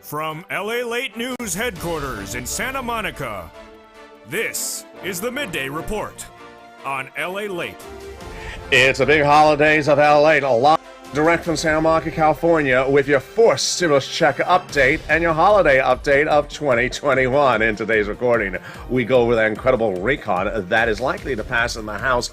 From LALATE News headquarters in Santa Monica, this is the Midday Report on LALATE. It's a big holidays of LALATE, live direct from Santa Monica, California, with your fourth stimulus check update and your holiday update of 2021. In today's recording, we go over the incredible RECON that is likely to pass in the House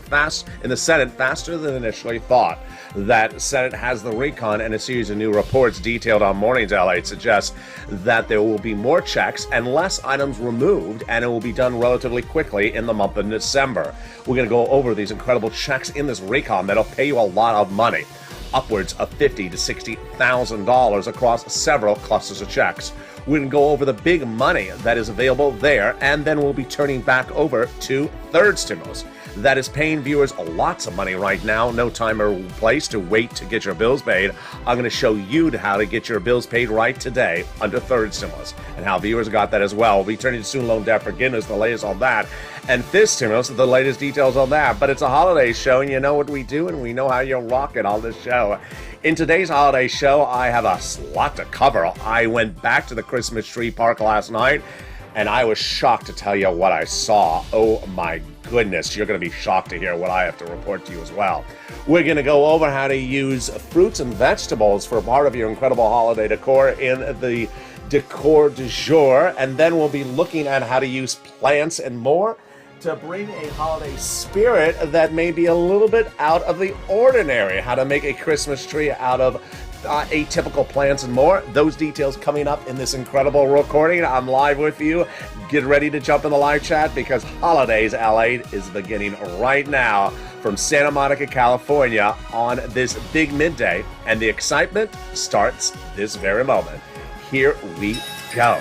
in the Senate faster than initially thought. That Senate has the RECON, and a series of new reports detailed on Mornings LA suggests that there will be more checks and less items removed, and it will be done relatively quickly in the month of December. We're going to go over these incredible checks in this RECON that'll pay you a lot of money, upwards of $50,000 to $60,000 across several clusters of checks. We're going to go over the big money that is available there, and then we'll be turning back over to third stimulus. That is paying viewers lots of money right now. No time or place to wait to get your bills paid. I'm going to show you how to get your bills paid right today under third stimulus and how viewers got that as well. We'll be turning to student loan debt forgiveness, the latest on that, and fifth stimulus, the latest details on that. But it's a holiday show, and you know what we do, and we know how you rock it on this show. In today's holiday show, I have a lot to cover. I went back to the Christmas tree park last night, and I was shocked to tell you what I saw. Oh my goodness, you're going to be shocked to hear what I have to report to you as well. We're going to go over how to use fruits and vegetables for part of your incredible holiday decor in the decor du jour, and then we'll be looking at how to use plants and more to bring a holiday spirit that may be a little bit out of the ordinary. How to make a Christmas tree out of atypical plants and more. Those details coming up in this incredible recording. I'm live with you. Get ready to jump in the live chat because Holidays LA is beginning right now from Santa Monica, California on this big midday, and the excitement starts this very moment. Here we go.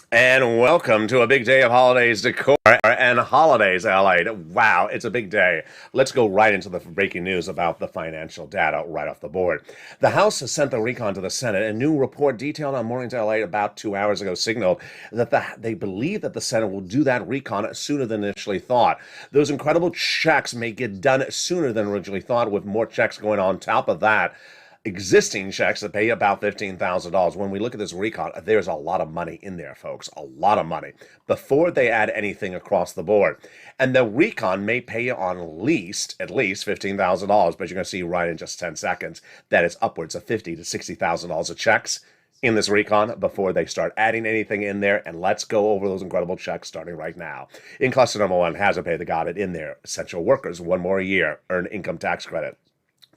And welcome to a big day of holidays decor and Holidays LA. Wow, it's a big day. Let's go right into the breaking news about the financial data right off the board. The House has sent the RECON to the Senate. A new report detailed on Mornings LA about 2 hours ago signaled that they believe that the Senate will do that RECON sooner than initially thought. Those incredible checks may get done sooner than originally thought, with more checks going on top of that. Existing checks that pay about $15,000. When we look at this RECON, there's a lot of money in there, folks. A lot of money before they add anything across the board. And the RECON may pay you on at least $15,000, but you're going to see right in just 10 seconds that it's upwards of $50,000 to $60,000 of checks in this RECON before they start adding anything in there. And let's go over those incredible checks starting right now. In cluster number one, hasn't paid, they got it in there. Essential workers, 1 more year, earn income tax credit.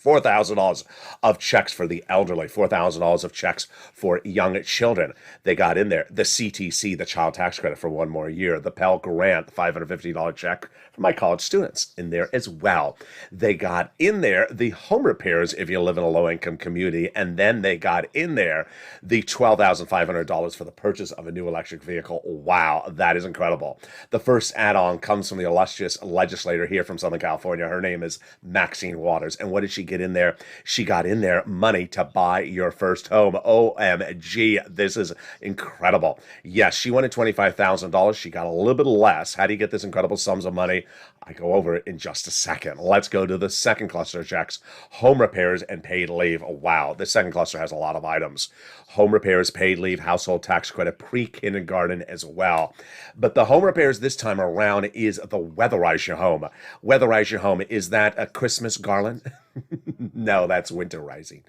$4,000 of checks for the elderly, $4,000 of checks for young children. They got in there the CTC, the child tax credit for one more year, the Pell Grant, the $550 check for my college students in there as well. They got in there the home repairs if you live in a low-income community, and then they got in there the $12,500 for the purchase of a new electric vehicle. Wow, that is incredible. The first add-on comes from the illustrious legislator here from Southern California. Her name is Maxine Waters, and what did she get in there? She got in there money to buy your first home. OMG, this is incredible. Yes, she wanted $25,000. She got a little bit less. How do you get this incredible sums of money? I go over it in just a second. Let's go to the second cluster of checks, home repairs and paid leave. Wow, the second cluster has a lot of items. Home repairs, paid leave, household tax credit, pre-kindergarten as well. But the home repairs this time around is the weatherize your home. Weatherize your home, is that a Christmas garland? No, that's winterizing.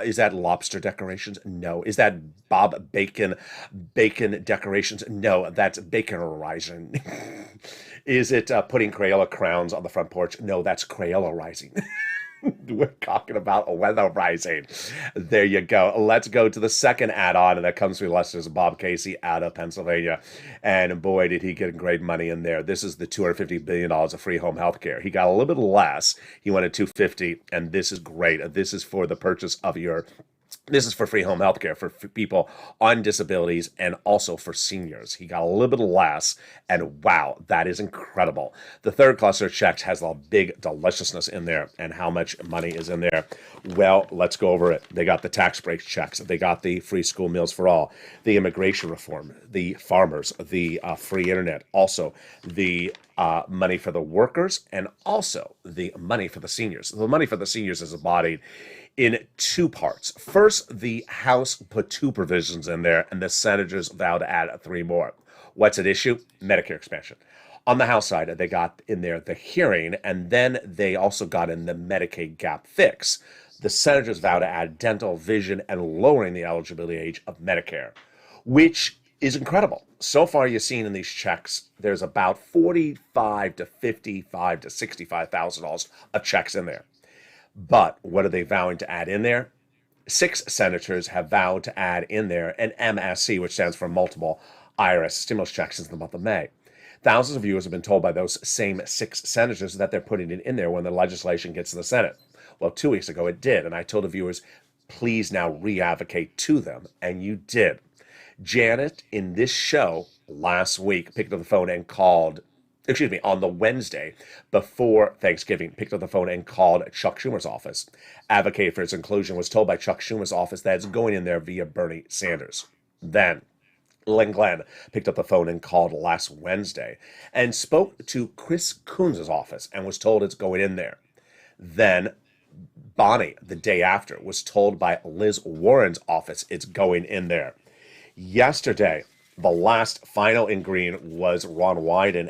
Is that lobster decorations? No. Is that Bob Bacon decorations? No, that's baconerizing. Is it putting Crayola crowns on the front porch? No, that's Crayola-rising. We're talking about weatherizing. There you go. Let's go to the second add-on, and that comes from illustrious Bob Casey out of Pennsylvania. And boy, did he get great money in there. This is the $250 billion of free home health care. He got a little bit less. He wanted $250, and this is great. This is for the purchase of your... This is for free home health care for people on disabilities and also for seniors. He got a little bit less, and wow, that is incredible. The third cluster of checks has a big deliciousness in there, and how much money is in there. Well, let's go over it. They got the tax break checks. They got the free school meals for all, the immigration reform, the farmers, the free internet, also the money for the workers, and also the money for the seniors. The money for the seniors is embodied in two parts. First, the House put two provisions in there, and the senators vowed to add three more. What's at issue? Medicare expansion. On the House side, they got in there the hearing, and then they also got in the Medicaid gap fix. The senators vowed to add dental, vision, and lowering the eligibility age of Medicare, which is incredible. So far, you've seen in these checks, there's about $45,000 to $55,000 to $65,000 of checks in there. But what are they vowing to add in there? 6 senators have vowed to add in there an MSC, which stands for multiple IRS stimulus checks since the month of May. Thousands of viewers have been told by those same 6 senators that they're putting it in there when the legislation gets to the Senate. Well, 2 weeks ago it did, and I told the viewers, please now re-advocate to them, and you did. Janet, in this show last week, picked up the phone and called, on the Wednesday before Thanksgiving, picked up the phone and called Chuck Schumer's office. Advocate for its inclusion, was told by Chuck Schumer's office that it's going in there via Bernie Sanders. Then Lynn Glenn picked up the phone and called last Wednesday and spoke to Chris Coons' office and was told it's going in there. Then Bonnie, the day after, was told by Liz Warren's office it's going in there. Yesterday, the last final in green was Ron Wyden,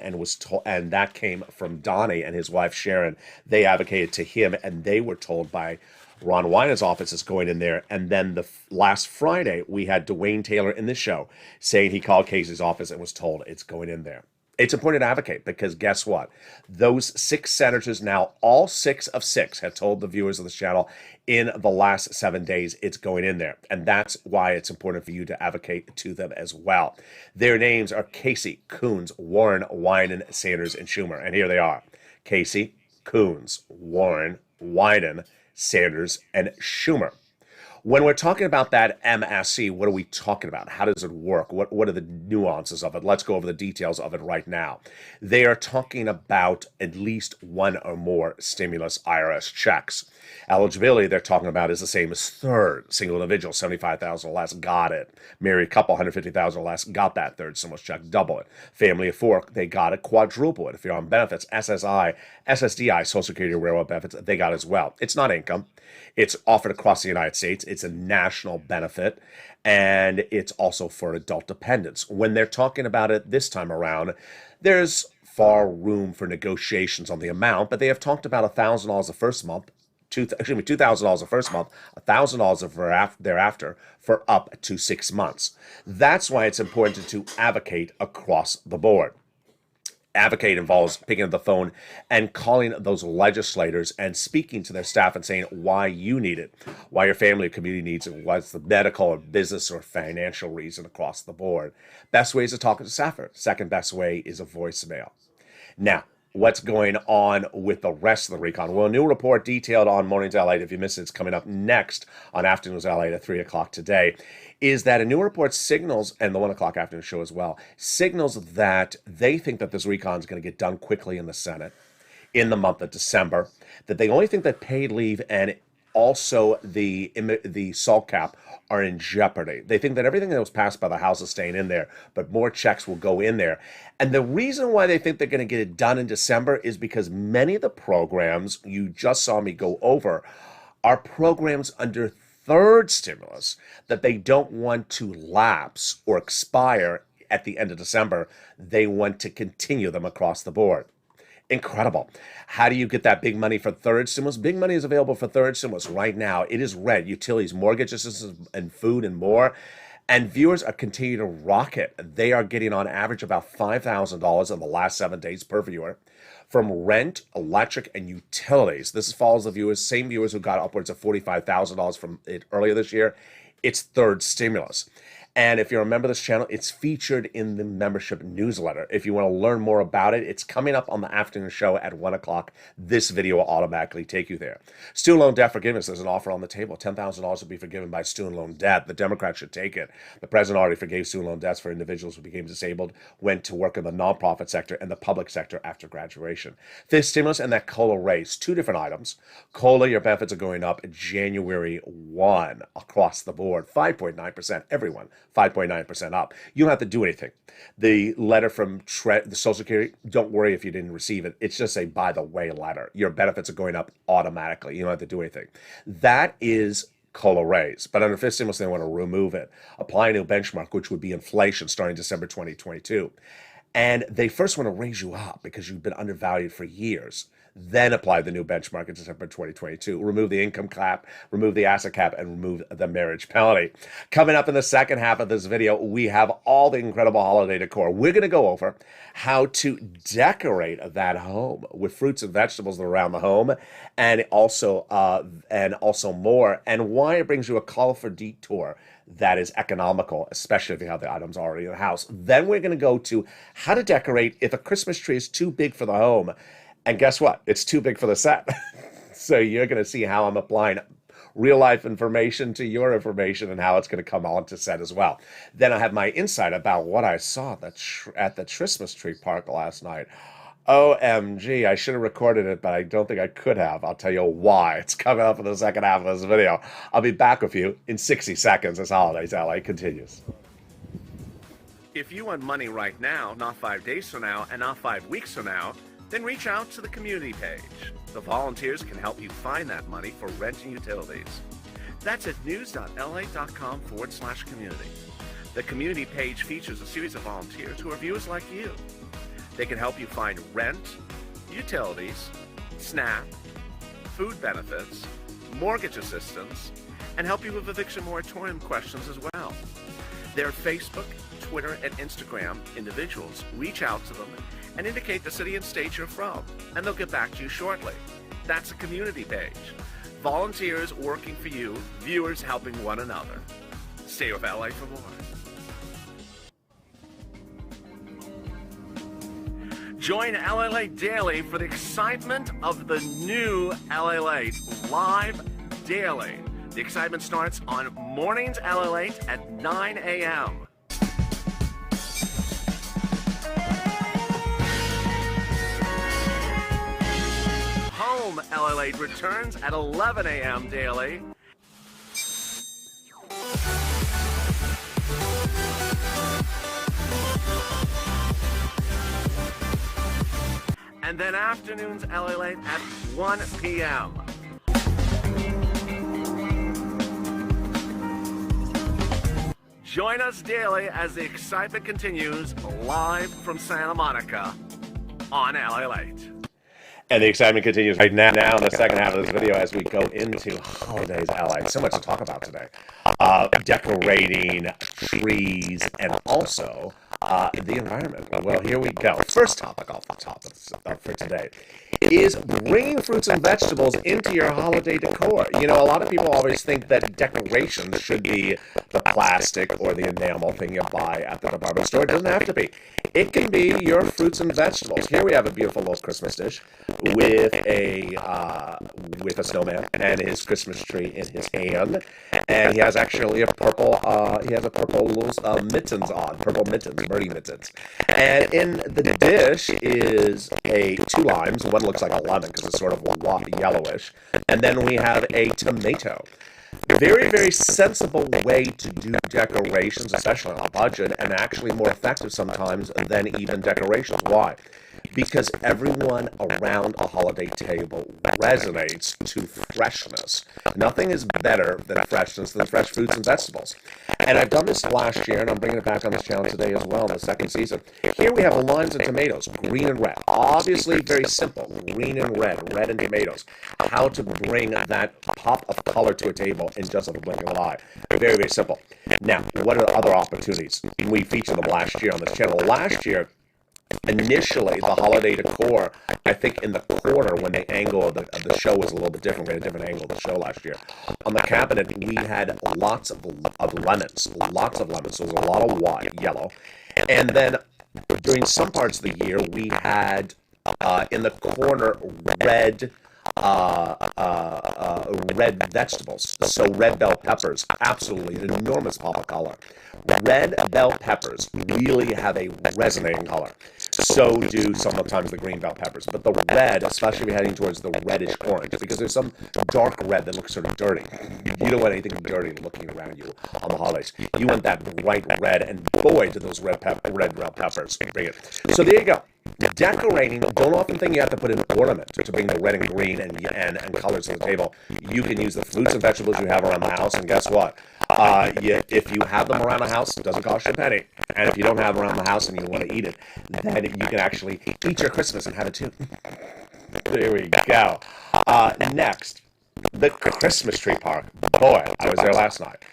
and that came from Donnie and his wife Sharon. They advocated to him, and they were told by Ron Wyden's office is going in there. And then last Friday, we had Dwayne Taylor in the show saying he called Casey's office and was told it's going in there. It's important to advocate because guess what? Those 6 senators now, all 6 of 6, have told the viewers of this channel in the last 7 days it's going in there. And that's why it's important for you to advocate to them as well. Their names are Casey, Coons, Warren, Wyden, Sanders, and Schumer. And here they are. Casey, Coons, Warren, Wyden, Sanders, and Schumer. When we're talking about that MSC, what are we talking about? How does it work? What are the nuances of it? Let's go over the details of it right now. They are talking about at least 1 or more stimulus IRS checks. Eligibility they're talking about is the same as third. Single individual, $75,000 or less, got it. Married couple, $150,000 or less, got that third stimulus check, double it. Family of 4, they got it, quadruple it. If you're on benefits, SSI, SSDI, Social Security, Railroad benefits, they got it as well. It's not income. It's offered across the United States. It's a national benefit, and it's also for adult dependents. When they're talking about it this time around, there's far room for negotiations on the amount, but they have talked about $1,000 the first month, $2,000 the first month, $1,000 thereafter for up to 6 months. That's why it's important to advocate across the board. Advocate involves picking up the phone and calling those legislators and speaking to their staff and saying why you need it, why your family or community needs it, what's the medical or business or financial reason across the board. Best way is to talk to the staffer. Second best way is a voicemail. Now, what's going on with the rest of the recon? Well, a new report detailed on Mornings LALATE, if you missed it, it's coming up next on Afternoons LALATE at 3 o'clock today, is that a new report signals, and the 1 o'clock afternoon show as well, signals that they think that this recon is going to get done quickly in the Senate in the month of December, that they only think that paid leave and also the SALT cap are in jeopardy. They think that everything that was passed by the House is staying in there, but more checks will go in there. And the reason why they think they're going to get it done in December is because many of the programs you just saw me go over are programs under third stimulus that they don't want to lapse or expire at the end of December. They want to continue them across the board. Incredible. How do you get that big money for third stimulus? Big money is available for third stimulus right now. It is rent, utilities, mortgage assistance, and food and more. And viewers are continuing to rocket. They are getting on average about $5,000 in the last 7 days per viewer from rent, electric, and utilities. This follows the viewers, same viewers who got upwards of $45,000 from it earlier this year. It's third stimulus. And if you remember this channel, it's featured in the membership newsletter. If you want to learn more about it, it's coming up on the afternoon show at 1 o'clock. This video will automatically take you there. Student loan debt forgiveness, there's an offer on the table. $10,000 will be forgiven by student loan debt. The Democrats should take it. The president already forgave student loan debts for individuals who became disabled, went to work in the nonprofit sector and the public sector after graduation. Fifth stimulus and that COLA raise, two different items. COLA, your benefits are going up January 1 across the board, 5.9%, everyone. 5.9% up. You don't have to do anything. The letter from the Social Security, don't worry if you didn't receive it. It's just a by the way letter. Your benefits are going up automatically. You don't have to do anything. That is COLA raise. But under fifth stimulus, they want to remove it. Apply a new benchmark, which would be inflation starting December 2022. And they first want to raise you up because you've been undervalued for years. Then apply the new benchmark in December 2022. Remove the income cap, remove the asset cap, and remove the marriage penalty. Coming up in the second half of this video, we have all the incredible holiday decor. We're going to go over how to decorate that home with fruits and vegetables around the home, and also more, and why it brings you a colorful detour that is economical, especially if you have the items already in the house. Then we're going to go to how to decorate if a Christmas tree is too big for the home. And guess what? It's too big for the set. So you're going to see how I'm applying real life information to your information and how it's going to come on to set as well. Then I have my insight about what I saw at the Christmas tree park last night. OMG, I should have recorded it, but I don't think I could have. I'll tell you why. It's coming up in the second half of this video. I'll be back with you in 60 seconds as Holidays LA continues. If you want money right now, not 5 days from now, and not 5 weeks from now, then reach out to the community page. The volunteers can help you find that money for rent and utilities. That's at news.la.com/community. The community page features a series of volunteers who are viewers like you. They can help you find rent, utilities, SNAP, food benefits, mortgage assistance, and help you with eviction moratorium questions as well. Their Facebook, Twitter, and Instagram individuals reach out to them and indicate the city and state you're from, and they'll get back to you shortly. That's a community page. Volunteers working for you, viewers helping one another. Stay with LA for more. Join LALATE Daily for the excitement of the new LALATE live daily. The excitement starts on Mornings LALATE at 9 a.m. Home LALATE returns at 11 a.m. daily. And then afternoons LALATE at 1 p.m. Join us daily as the excitement continues live from Santa Monica on LALATE. And the excitement continues right now in the second half of this video as we go into Holidays LA. So much to talk about today. Decorating trees and also the environment. Well, here we go. First topic off the top for today is bringing fruits and vegetables into your holiday decor. You know, a lot of people always think that decorations should be the plastic or the enamel thing you buy at the department store. It doesn't have to be. It can be your fruits and vegetables. Here we have a beautiful little Christmas dish with a snowman and his Christmas tree in his hand, and he has actually a purple little mittens on, purple mittens, birdie mittens. And in the dish is two limes. One looks like a lemon because it's sort of yellowish, and then we have a tomato. Very, very sensible way to do decorations, especially on a budget, and actually more effective sometimes than even decorations. Why? Because everyone around a holiday table resonates to freshness. Nothing is better than freshness than fresh fruits and vegetables. And I've done this last year, and I'm bringing it back on this channel today as well in the second season. Here we have limes and tomatoes, green and red. Obviously very simple, green and red and tomatoes. How to bring that pop of color to a table in just a blink of an eye. Very, very simple. Now, what are the other opportunities? We featured them last year on this channel. Last year, initially, the holiday decor, I think in the corner when the angle of the show was a little bit different, we had a different angle of the show last year. On the cabinet, we had lots of lemons, so there was a lot of yellow. And then during some parts of the year, we had in the corner red vegetables. So red bell peppers, absolutely an enormous pop of color. Red bell peppers really have a resonating color. So do sometimes the green bell peppers. But the red, especially if you're heading towards the reddish orange, because there's some dark red that looks sort of dirty. You don't want anything dirty looking around you on the holidays. You want that bright red, and boy, do those red bell peppers bring it. So there you go. Decorating, don't often think you have to put an ornament to bring the red and green and colors to the table. You can use the fruits and vegetables you have around the house, and guess what? If you have them around the house, it doesn't cost you a penny. And if you don't have them around the house and you want to eat it, then you can actually eat your Christmas and have it too. There we go. Next, the Christmas tree park. Boy, I was there last night.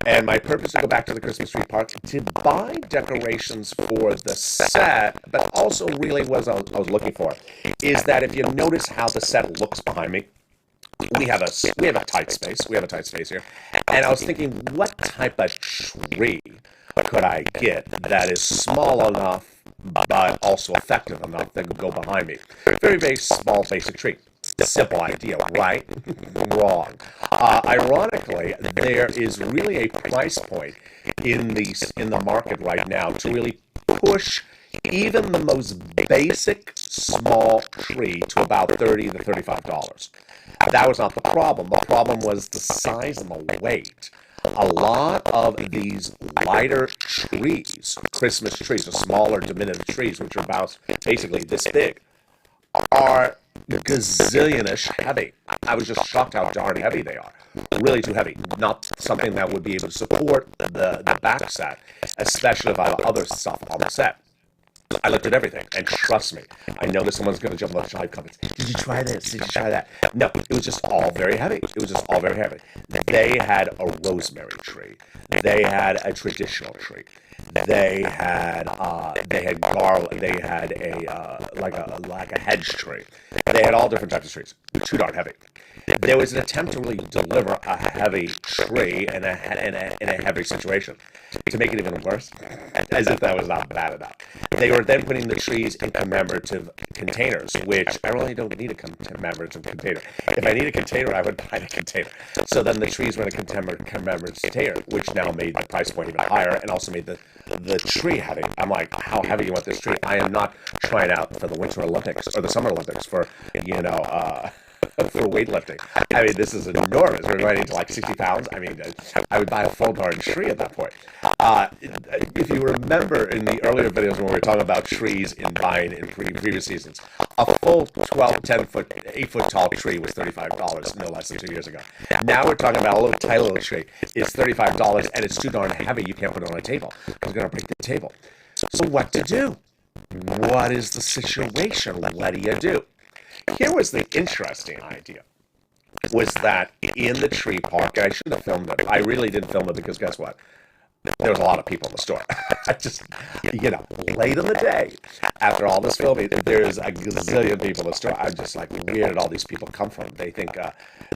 And my purpose to go back to the Christmas tree park to buy decorations for the set, but also really what I was looking for, is that if you notice how the set looks behind me, we have a tight space. We have a tight space here. And I was thinking, what type of tree could I get that is small enough, but also effective enough that could go behind me? Very, very small, basic tree. Simple idea, right? Wrong. Ironically, there is really a price point in the market right now to really push even the most basic small tree to about $30 to $35. That was not the problem. The problem was the size and the weight. A lot of these lighter trees, Christmas trees, or smaller diminutive trees, which are about basically this big, are gazillionish heavy. I was just shocked how darn heavy they are. Really too heavy. Not something that would be able to support the back set, especially if I have other stuff on the set. I looked at everything, and trust me, I know that someone's going to jump on the live comments. Did you try this? Did you try that? No, it was just all very heavy. It was just all very heavy. They had a rosemary tree. They had a traditional tree. They had garlic. They had like a hedge tree. They had all different types of trees. Too darn heavy. There was an attempt to really deliver a heavy tree in a heavy situation. To make it even worse, as if that was not bad enough, they were then putting the trees in commemorative containers, which I really don't need a commemorative container. If I need a container, I would buy the container. So then the trees were in a commemorative container, which now made the price point even higher, and also made the tree heavy. I'm like, how heavy do you want this tree? I am not trying out for the Winter Olympics or the Summer Olympics for for weightlifting. I mean, this is enormous. We're going into like 60 pounds. I mean, I would buy a full darn tree at that point. If you remember in the earlier videos when we were talking about trees in buying in previous seasons, a full 12, 10 foot, 8 foot tall tree was $35, no less than 2 years ago. Now we're talking about a little tiny little tree. It's $35 and it's too darn heavy. You can't put it on a table. It's going to break the table. So what to do? What is the situation? What do you do? Here was the interesting idea, was that in the tree park, and I should have filmed it. I really did film it because guess what? there was a lot of people in the store. I just, late in the day, after all this filming, there's a gazillion people in the store. I'm just like, where did all these people come from? They think,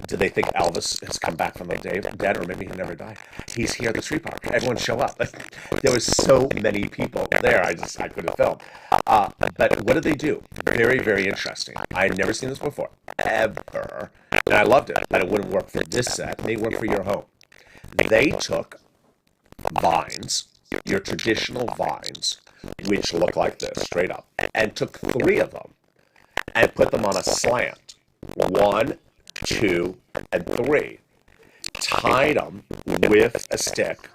do they think Elvis has come back from the dead, or maybe he never died? He's here at the tree park. Everyone show up. There was so many people there. I couldn't film. But what did they do? Very, very interesting. I had never seen this before, ever. And I loved it, but it wouldn't work for this set. It may work for your home. They took vines, your traditional vines, which look like this, straight up, and took 3 of them and put them on a slant. 1, 2, and 3. Tied them with a stick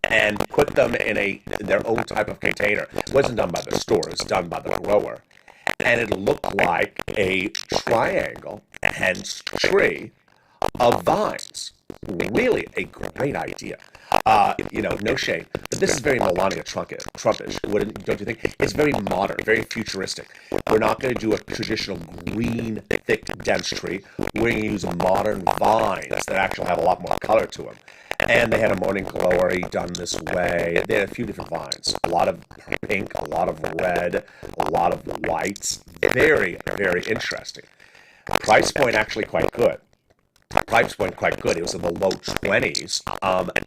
and put them in their own type of container. It wasn't done by the store, it was done by the grower. And it looked like a triangle, hence tree, of vines. Really a great idea. No shade, but this is very Melania Trumpish, don't you think? It's very modern, very futuristic. We're not going to do a traditional green, thick, dense tree. We're going to use modern vines that actually have a lot more color to them. And they had a morning glory done this way. They had a few different vines. A lot of pink, a lot of red, a lot of whites. Very, very interesting. Price point actually quite good. Price point quite good. It was in the low 20s,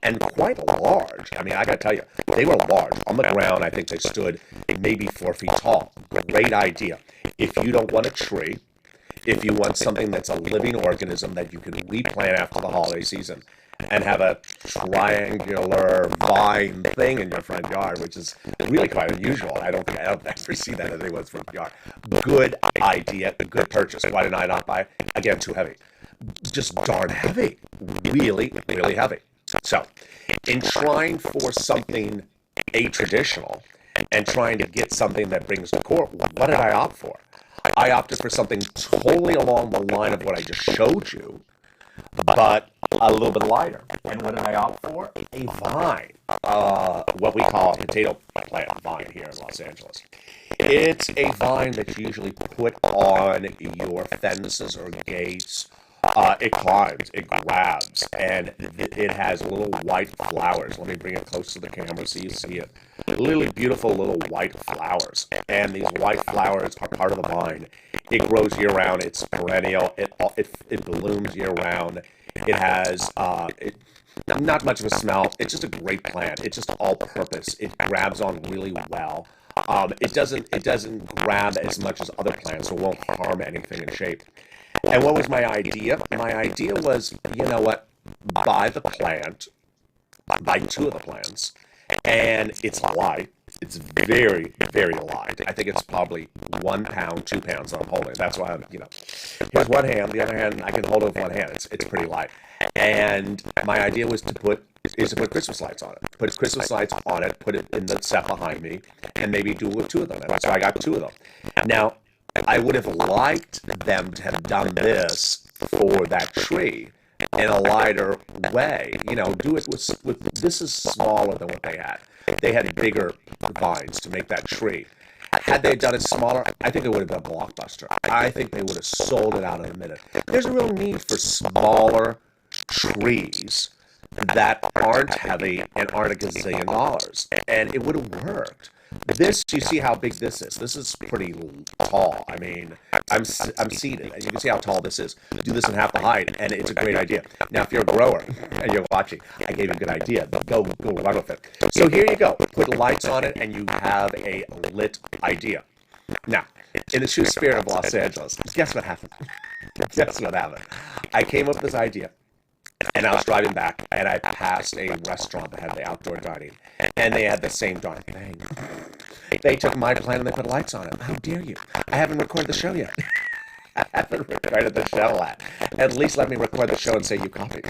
and quite large. I mean, I gotta tell you, they were large. On the ground, I think they stood maybe 4 feet tall. Great idea. If you don't want a tree, if you want something that's a living organism that you can replant after the holiday season, and have a triangular vine thing in your front yard, which is really quite unusual. I don't ever see that in anyone's front yard. Good idea, good purchase. Why did I not buy it? Again, too heavy. Just darn heavy. Really, really heavy. So, in trying for something atraditional and trying to get something that brings decor, what did I opt for? I opted for something totally along the line of what I just showed you, but a little bit lighter. And what did I opt for? A vine. What we call a potato plant vine here in Los Angeles. It's a vine that you usually put on your fences or gates. It climbs, it grabs, and it has little white flowers. Let me bring it close to the camera so you see it. Really beautiful little white flowers. And these white flowers are part of the vine. It grows year-round. It's perennial. It blooms year-round. It has not much of a smell. It's just a great plant. It's just all-purpose. It grabs on really well. It doesn't grab as much as other plants, so it won't harm anything in shape. And what was my idea? My idea was, you know what? Buy the plant, buy 2 of the plants, and it's light. It's very, very light. I think it's probably 1 pound, 2 pounds that I'm holding. That's why here's one hand, the other hand, I can hold it with one hand. It's pretty light. And my idea was to put Christmas lights on it. Put Christmas lights on it, put it in the set behind me, and maybe do it with 2 of them. And so I got 2 of them. Now, I would have liked them to have done this for that tree in a lighter way. Do it with this is smaller than what they had. They had bigger vines to make that tree. Had they done it smaller, I think it would have been a blockbuster. I think they would have sold it out in a minute. There's a real need for smaller trees that aren't heavy and aren't a gazillion dollars. And it would have worked. This, you see how big this is. This is pretty tall. I mean, I'm seated. You can see how tall this is. Do this in half the height, and it's a great idea. Now, if you're a grower and you're watching, I gave you a good idea. Go run with it. So here you go. Put lights on it, and you have a lit idea. Now, in the true spirit of Los Angeles, guess what happened? Guess what happened? I came up with this idea. And I was driving back, and I passed a restaurant that had the outdoor dining, and they had the same darn thing. They took my plan and they put lights on it. How dare you? I haven't recorded the show yet. I haven't recorded the show yet. At least let me record the show and say you copied.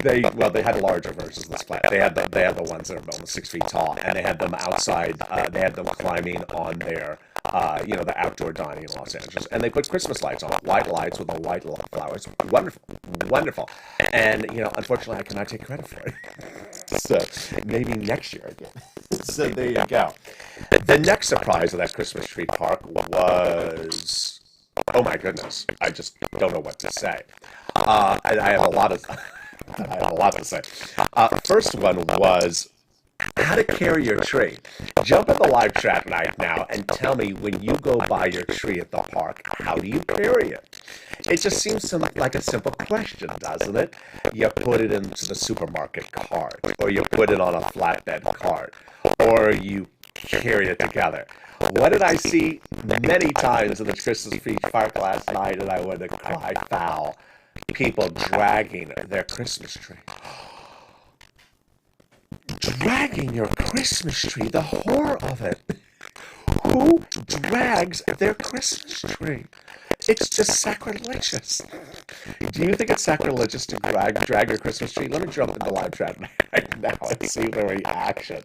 They had larger versions of this plant. They had the ones that are almost 6 feet tall, and they had them outside. They had them climbing on their the outdoor dining in Los Angeles. And they put Christmas lights on, white lights with the white flowers. Wonderful, wonderful. And, unfortunately, I cannot take credit for it. So maybe next year again. So there you go. The next surprise of that Christmas tree park was, oh my goodness, I just don't know what to say. I have a lot of I have a lot to say. First one was how to carry your tree. Jump in the live chat right now and tell me when you go buy your tree at the park, how do you carry it? It just seems like a simple question, doesn't it? You put it into the supermarket cart, or you put it on a flatbed cart, or you carry it together. What did I see many times in the Christmas tree park last night, and I wanted to cry foul? People dragging their Christmas tree. Dragging your Christmas tree, the horror of it. Who drags their Christmas tree? It's just sacrilegious. Do you think it's sacrilegious to drag your Christmas tree? Let me jump into the live chat right now and see the reaction.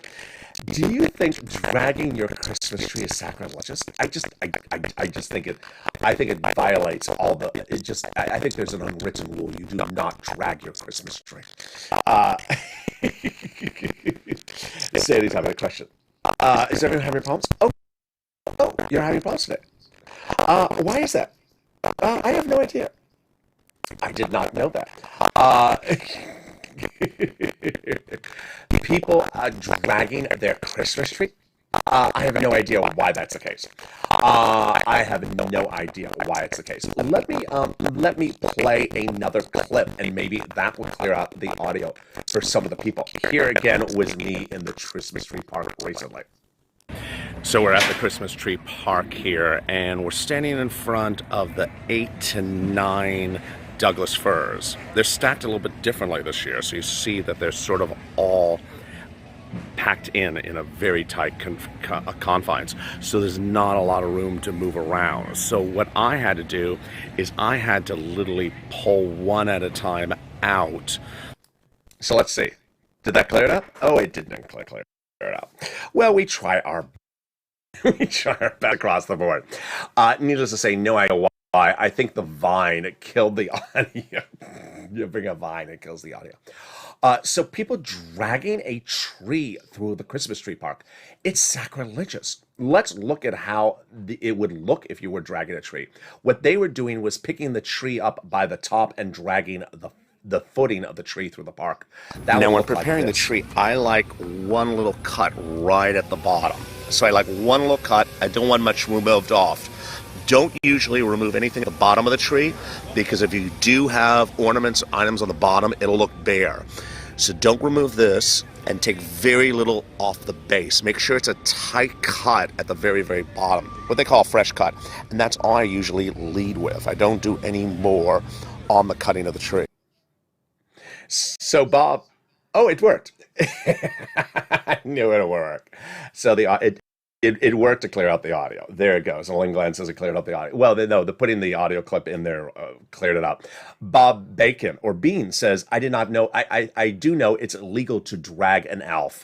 Do you think dragging your Christmas tree is sacrilegious? I just think it violates all the. I think there's an unwritten rule. You do not drag your Christmas tree. Sandy's having a question. Is everyone having problems? Oh, you're having problems today. Why is that? I have no idea. I did not know that. People dragging their Christmas tree. I have no idea why that's the case. I have no idea why it's the case. Let me play another clip, and maybe that will clear out the audio for some of the people. Here again was me in the Christmas tree park recently. So we're at the Christmas tree park here, and we're standing in front of the 8 to 9 Douglas firs. They're stacked a little bit differently this year, so you see that they're sort of all packed in a very tight confines. So there's not a lot of room to move around. So what I had to do is I had to literally pull one at a time out. So let's see. Did that clear it up? Oh, it didn't clear it up. Well, we try our best across the board. Needless to say, no idea why. I think the vine killed the audio. You bring a vine, it kills the audio. So people dragging a tree through the Christmas tree park, it's sacrilegious. Let's look at how it would look if you were dragging a tree. What they were doing was picking the tree up by the top and dragging the footing of the tree through the park. Now, when preparing the tree, I like one little cut right at the bottom. So I like one little cut. I don't want much removed off. Don't usually remove anything at the bottom of the tree, because if you do have ornaments, items on the bottom, it'll look bare. So don't remove this, and take very little off the base. Make sure it's a tight cut at the very, very bottom, what they call a fresh cut. And that's all I usually lead with. I don't do any more on the cutting of the tree. So Bob, it worked. I knew it'd work. So it worked to clear out the audio. There it goes. And Lynn Glenn says it cleared out the audio. Well, the putting the audio clip in there cleared it up. Bob Bacon or Bean says, I did not know. I do know it's illegal to drag an elf.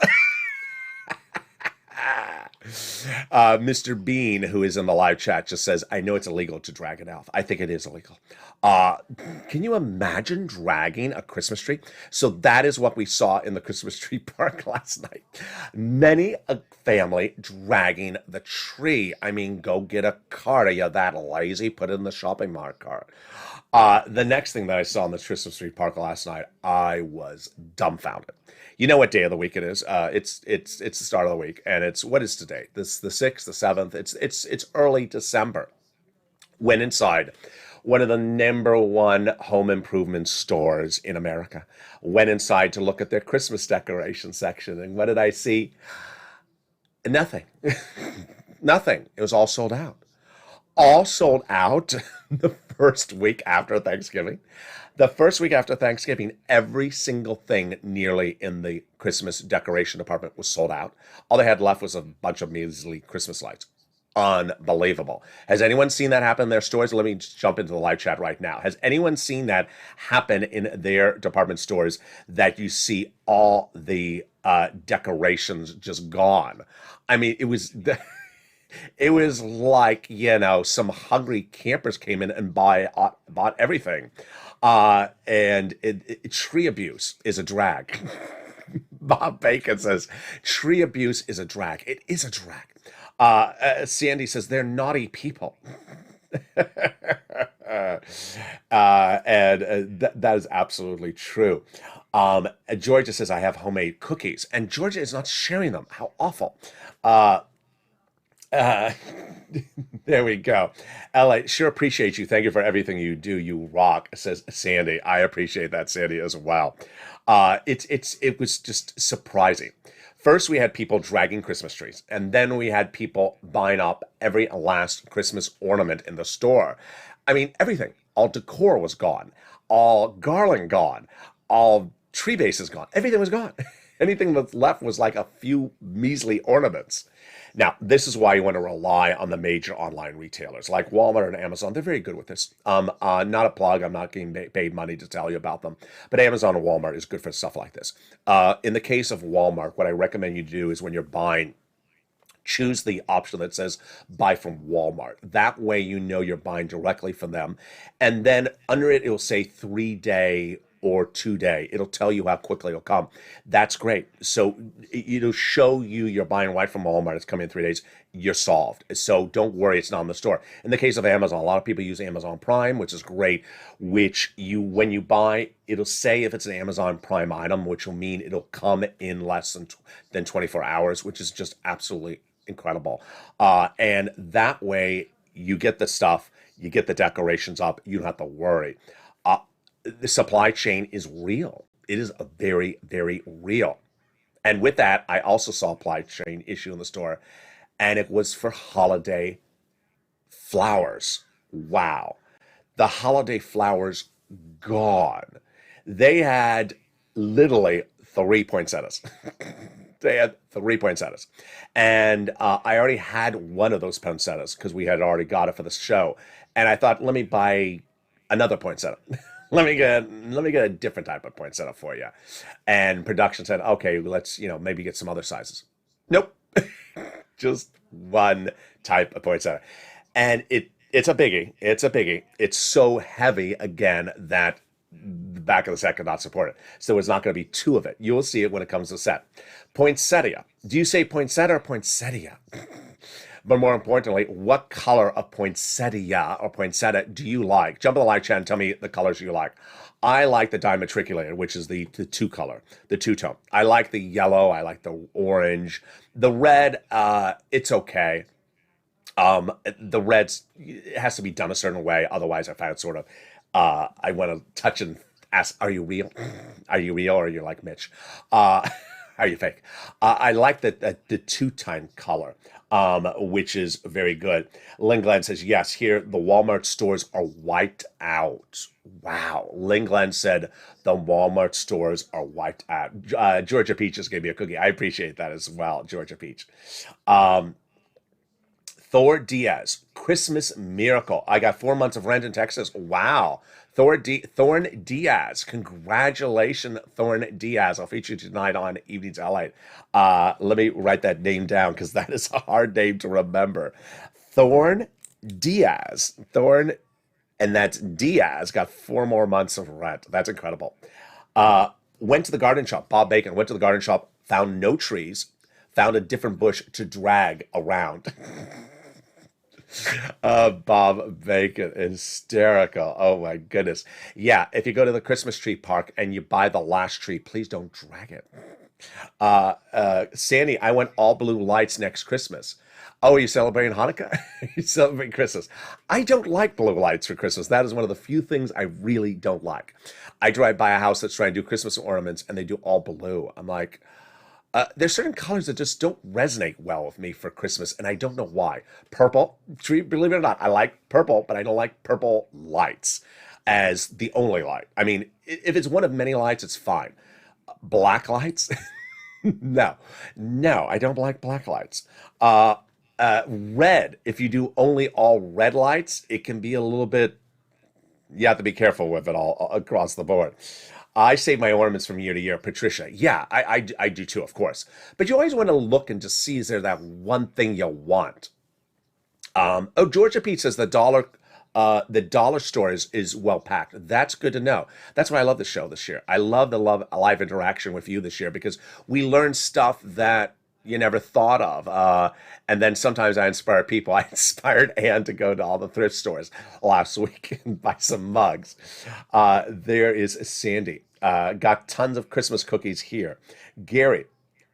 Mr. Bean, who is in the live chat, just says, I know it's illegal to drag an elf. I think it is illegal. Can you imagine dragging a Christmas tree? So that is what we saw in the Christmas tree park last night. Many a family dragging the tree. I mean, go get a cart. Are you that lazy? Put it in the shopping mart cart. The next thing that I saw in the Christmas tree park last night, I was dumbfounded. You know what day of the week it is? It's the start of the week, and what is today? This the 6th, the 7th. It's early December. Went inside one of the #1 home improvement stores in America. Went inside to look at their Christmas decoration section, and what did I see? Nothing. Nothing. It was all sold out. All sold out the first week after Thanksgiving. The first week after Thanksgiving, every single thing nearly in the Christmas decoration department was sold out. All they had left was a bunch of measly Christmas lights. Unbelievable. Has anyone seen that happen in their stores? Let me just jump into the live chat right now. Has anyone seen that happen in their department stores, that you see all the decorations just gone? I mean, it was... It was like, some hungry campers came in and bought everything. And tree abuse is a drag. Bob Bacon says, tree abuse is a drag. It is a drag. Sandy says, they're naughty people. That is absolutely true. Georgia says, I have homemade cookies, and Georgia is not sharing them. How awful. Uh, uh, there we go. LA, sure appreciate you. Thank you for everything you do. You rock, says Sandy. I appreciate that, Sandy, as well. It was just surprising. First, we had people dragging Christmas trees, and then we had people buying up every last Christmas ornament in the store. I mean, everything. All decor was gone, all garland gone, all tree bases gone. Everything was gone. Anything that's left was like a few measly ornaments. Now, this is why you want to rely on the major online retailers like Walmart and Amazon. They're very good with this. Not a plug. I'm not getting paid money to tell you about them. But Amazon and Walmart is good for stuff like this. In the case of Walmart, what I recommend you do is when you're buying, choose the option that says buy from Walmart. That way you know you're buying directly from them. And then under it, it'll say 3-day or 2-day. It'll tell you how quickly it'll come. That's great. So it'll show you you're buying right from Walmart. It's coming in 3 days. You're solved. So don't worry, it's not in the store. In the case of Amazon, a lot of people use Amazon Prime, which is great, which when you buy, it'll say if it's an Amazon Prime item, which will mean it'll come in less than 24 hours, which is just absolutely incredible. And that way you get the stuff, you get the decorations up, you don't have to worry. The supply chain is real. It is a very, very real. And with that, I also saw a supply chain issue in the store, and it was for holiday flowers. Wow. The holiday flowers gone. They had literally 3 poinsettias. They had 3 poinsettias. And I already had one of those poinsettias because we had already got it for the show. And I thought, let me buy another poinsettia. Let me get a different type of poinsettia for you. And production said, okay, let's, maybe get some other sizes. Nope. Just one type of poinsettia. And it's a biggie. It's a biggie. It's so heavy, again, that the back of the set could not support it. So it's not going to be 2 of it. You'll see it when it comes to the set. Poinsettia. Do you say poinsettia or poinsettia? But more importantly, what color of poinsettia or poinsettia do you like? Jump in the live chat and tell me the colors you like. I like the dimatriculated, which is the two-color, the two-tone. I like the yellow. I like the orange. The red, it's okay. The reds, it has to be done a certain way. Otherwise, I find it sort of, I want to touch and ask, are you real? Are you real or are you like Mitch? Are you fake? I like the two-tone color, which is very good. Lynn Glenn says, yes, here the Walmart stores are wiped out. Wow. Lynn Glenn said the Walmart stores are wiped out. Georgia Peach just gave me a cookie. I appreciate that as well, Georgia Peach. Thor Diaz, Christmas Miracle. I got 4 months of rent in Texas. Wow. Thorn Diaz. Congratulations, Thorn Diaz. I'll feature you tonight on Evenings LA. Let me write that name down because that is a hard name to remember. Thorn Diaz. And that's Diaz. Got 4 more months of rent. That's incredible. Went to the garden shop. Bob Bacon went to the garden shop, found no trees, found a different bush to drag around. Bob Bacon, hysterical. Oh my goodness. Yeah, if you go to the Christmas tree park and you buy the last tree, please don't drag it. Sandy, I want all blue lights next Christmas. Oh, are you celebrating Hanukkah? You celebrate Christmas. I don't like blue lights for Christmas. That is one of the few things I really don't like. I drive by a house that's trying to do Christmas ornaments and they do all blue. I'm like, there's certain colors that just don't resonate well with me for Christmas, and I don't know why. Purple, believe it or not, I like purple, but I don't like purple lights as the only light. I mean, if it's one of many lights, it's fine. Black lights? No, I don't like black lights. Red, if you do only all red lights, it can be a little bit, you have to be careful with it all across the board. I save my ornaments from year to year. Patricia, yeah, I do too, of course. But you always want to look and just see, is there that one thing you want? Georgia Pete says the dollar store is well packed. That's good to know. That's why I love the show this year. I love the live interaction with you this year because we learn stuff that you never thought of. And then sometimes I inspire people. I inspired Ann to go to all the thrift stores last week and buy some mugs. There is Sandy. Got tons of Christmas cookies here. Gary,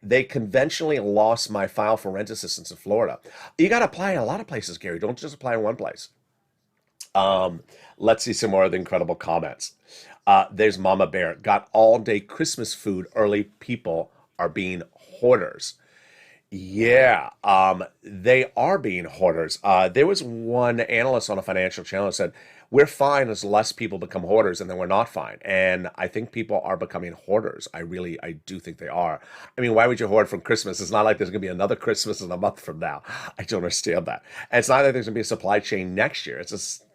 they conventionally lost my file for rent assistance in Florida. You got to apply in a lot of places, Gary. Don't just apply in one place. Let's see some more of the incredible comments. There's Mama Bear. Got all day Christmas food early. People are being hoarders. Yeah, they are being hoarders. There was one analyst on a financial channel that said, we're fine as less people become hoarders, and then we're not fine. And I think people are becoming hoarders. I do think they are. I mean, why would you hoard from Christmas? It's not like there's going to be another Christmas in a month from now. I don't understand that. And it's not like there's going to be a supply chain next year. It's just,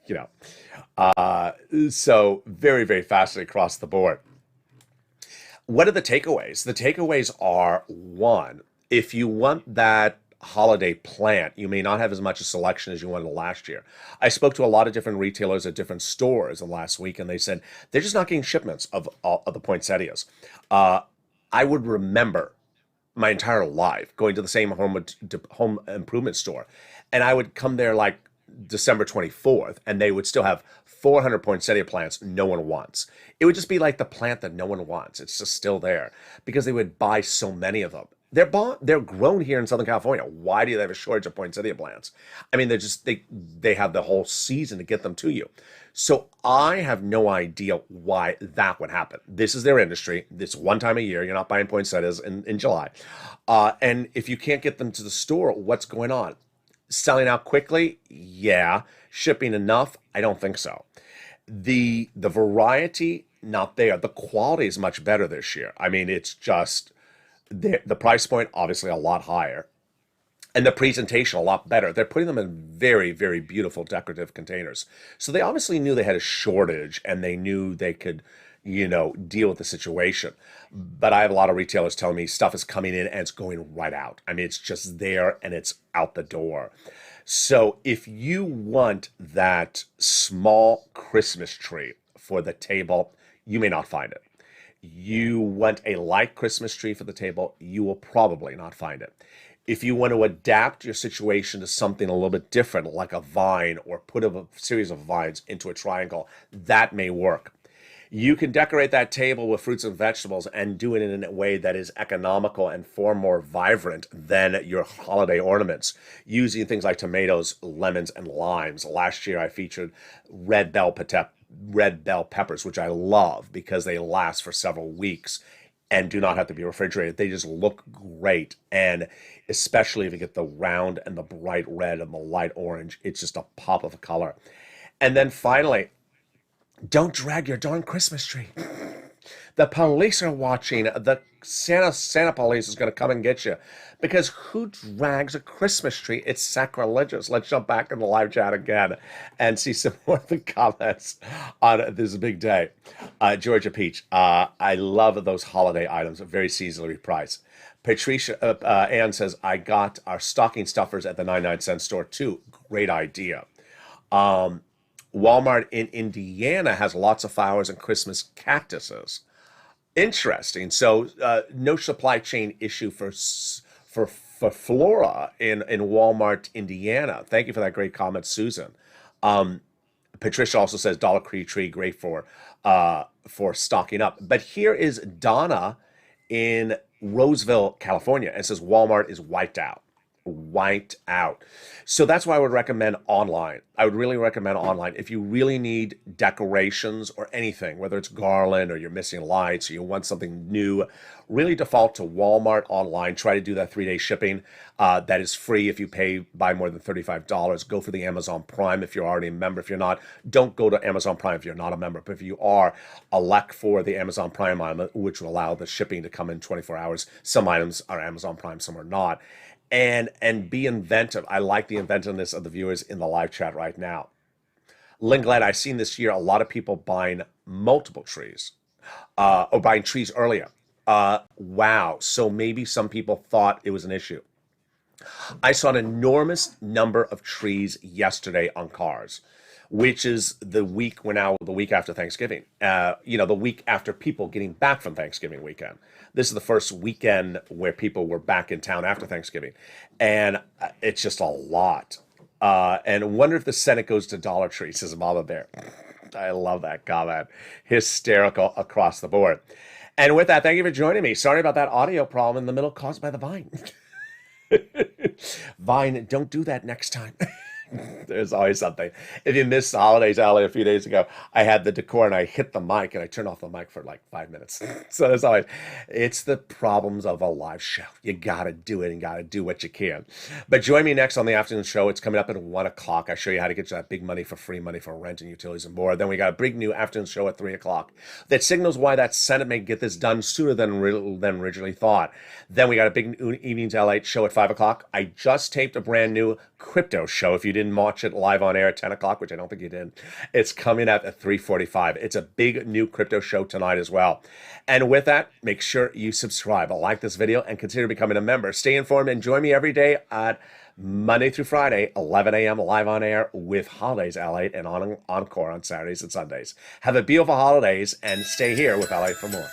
so very, very fascinating across the board. What are the takeaways? The takeaways are, one, if you want that holiday plant, you may not have as much a selection as you wanted last year. I spoke to a lot of different retailers at different stores last week, and they said they're just not getting shipments of the poinsettias. I would remember my entire life going to the same home improvement store, and I would come there like December 24th, and they would still have 400 poinsettia plants no one wants. It would just be like the plant that no one wants. It's just still there because they would buy so many of them. They're grown here in Southern California. Why do they have a shortage of poinsettia plants? I mean, they have the whole season to get them to you. So I have no idea why that would happen. This is their industry. This one time a year. You're not buying poinsettias in July. And if you can't get them to the store, what's going on? Selling out quickly? Yeah. Shipping enough? I don't think so. The variety, not there. The quality is much better this year. I mean, it's just the price point, obviously a lot higher, and the presentation a lot better. They're putting them in very, very beautiful decorative containers. So they obviously knew they had a shortage, and they knew they could, deal with the situation. But I have a lot of retailers telling me stuff is coming in and it's going right out. I mean, it's just there and it's out the door. So if you want that small Christmas tree for the table, you may not find it. You want a light Christmas tree for the table, you will probably not find it. If you want to adapt your situation to something a little bit different, like a vine, or put a series of vines into a triangle, that may work. You can decorate that table with fruits and vegetables and do it in a way that is economical and far more vibrant than your holiday ornaments, using things like tomatoes, lemons, and limes. Last year I featured red bell peppers, which I love because they last for several weeks and do not have to be refrigerated. They just look great. And especially if you get the round and the bright red and the light orange, it's just a pop of a color. And then finally, don't drag your darn Christmas tree. The police are watching. The Santa police is going to come and get you. Because who drags a Christmas tree? It's sacrilegious. Let's jump back in the live chat again and see some more of the comments on this big day. Georgia Peach, I love those holiday items, very seasonally priced. Patricia Ann says, I got our stocking stuffers at the 99-cent store too. Great idea. Walmart in Indiana has lots of flowers and Christmas cactuses. Interesting. So no supply chain issue for flora in Walmart, Indiana. Thank you for that great comment, Susan. Patricia also says Dollar Tree great for stocking up. But here is Donna in Roseville, California, and says Walmart is wiped out. Wiped out. So that's why I would recommend online. I would really recommend online. If you really need decorations or anything, whether it's garland or you're missing lights or you want something new, really default to Walmart online. Try to do that 3-day shipping. That is free if you buy more than $35. Go for the Amazon Prime if you're already a member. If you're not, don't go to Amazon Prime if you're not a member. But if you are, elect for the Amazon Prime item, which will allow the shipping to come in 24 hours. Some items are Amazon Prime, some are not. And be inventive. I like the inventiveness of the viewers in the live chat right now. Linglet, I've seen this year a lot of people buying multiple trees, or buying trees earlier. Wow. So maybe some people thought it was an issue. I saw an enormous number of trees yesterday on cars. which is the week the week after Thanksgiving. The week after people getting back from Thanksgiving weekend. This is the first weekend where people were back in town after Thanksgiving, and it's just a lot. And I wonder if the Senate goes to Dollar Tree, says Mama Bear. I love that comment. Hysterical across the board. And with that, thank you for joining me. Sorry about that audio problem in the middle caused by the Vine. Vine, don't do that next time. There's always something. If you missed the holidays, Ali, a few days ago, I had the decor and I hit the mic and I turned off the mic for like 5 minutes. So there's always, it's the problems of a live show. You got to do it and got to do what you can. But join me next on the afternoon show. It's coming up at 1 o'clock. I show you how to get you that big money for free money for rent and utilities and more. Then we got a big new afternoon show at 3 o'clock that signals why that Senate may get this done sooner than originally thought. Then we got a big evenings LA show at 5 o'clock. I just taped a brand new crypto show. If you didn't watch it live on air at 10 o'clock, which I don't think you did, it's coming out at 3:45. It's a big new crypto show tonight as well. And with that, make sure you subscribe, like this video, and consider becoming a member. Stay informed and join me every day at Monday through Friday, 11 a.m. live on air with Holidays LA and Encore on Saturdays and Sundays. Have a beautiful holidays and stay here with LA for more.